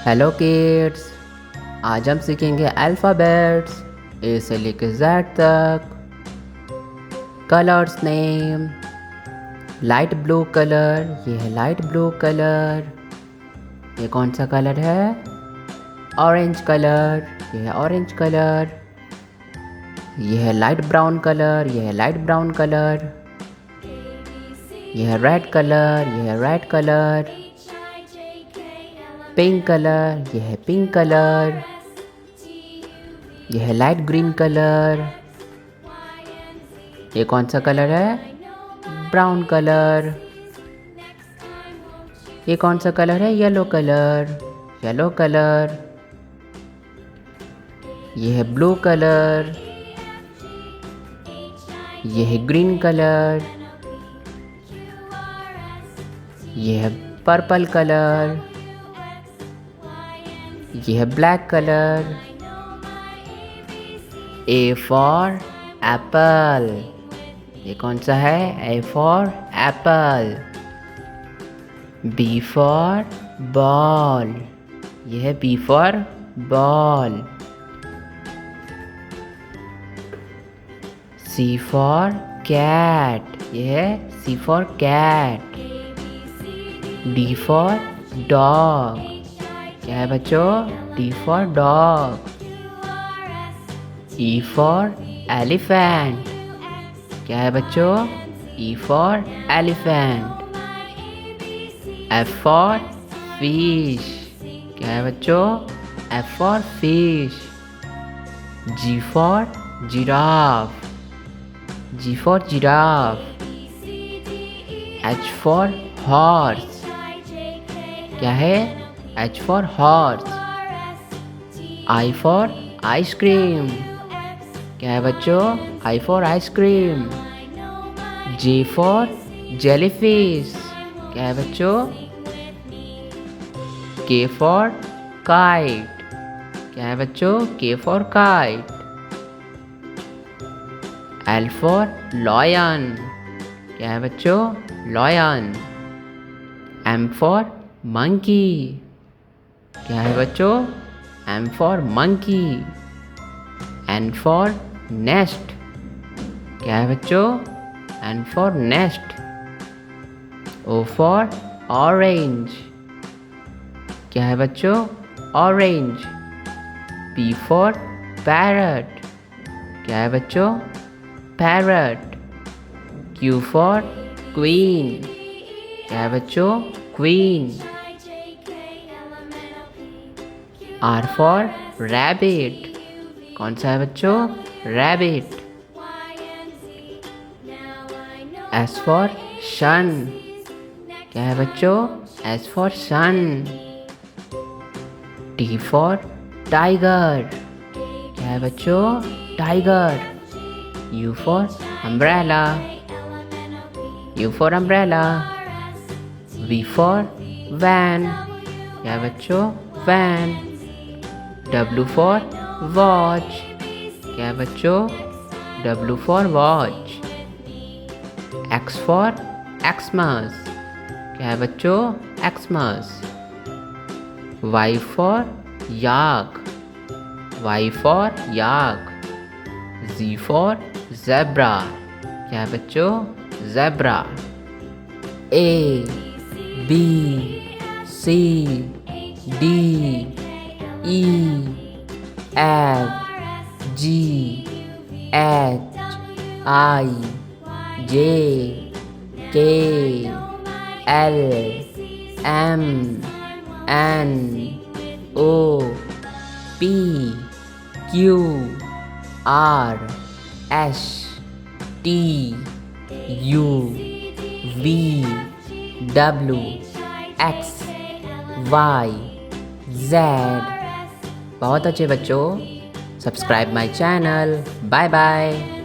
Hello kids, आज हम सीखेंगे अल्फ़ाबेट्स ए से लेकर जेड तक। Colours name, light blue colour, ये है लाइट ब्लू कलर। ये कौन सा कलर है? ऑरेंज कलर, ये है ऑरेंज कलर। ये है लाइट ब्राउन कलर, ये है लाइट ब्राउन कलर। ये है रेड कलर, ये है रेड कलर। पिंक कलर, ये है पिंक कलर। ये है लाइट ग्रीन कलर। ये कौन सा कलर है? Brown colour. ये कौन सा कलर है? Yellow colour, yellow colour. ये है ब्लू कलर। ये है ग्रीन कलर। ये है पर्पल कलर। ये है black colour. A for apple, ये कौन सा है? A for apple. B for ball, ये है B for ball. C for cat, ये है C for cat. D for dog, क्या है बच्चों? D for dog. E for elephant, क्या है बच्चों? E for elephant. F for fish, क्या है बच्चों? F for fish. G for giraffe, G for giraffe. H for horse, क्या है? H for horse. I for ice cream, क्या है बच्चों? I for ice cream. J for jellyfish, क्या है बच्चों? के फॉर काइट, क्या है बच्चों? के for kite. L for lion, क्या है बच्चों? लॉयन। एम फॉर मंकी, क्या है बच्चों? M for monkey. N for nest, क्या है बच्चों? N for nest. O for orange, क्या है बच्चों? ऑरेंज। पी फॉर पैरट, क्या है बच्चों? पैरट। क्यू फॉर क्वीन, क्या है बच्चों? क्वीन। आर फॉर रैबिट, कौन सा है बच्चों? रैबिट। एस फॉर सन, क्या है बच्चों? S for sun. T for tiger, क्या है बच्चों? Tiger. U for umbrella, U for umbrella. V for van, क्या है बच्चों? वैन। डब्ल्यू फॉर वॉच, क्या है बच्चों? W for watch. X for Xmas, क्या है बच्चों? Xmas. Y for yak, Y for yak. Z for zebra, क्या है बच्चों? Zebra. A B C D E F G H I J K L M N O P Q R S T U V W X Y Z. बहुत अच्छे बच्चों, subscribe my channel. Bye bye.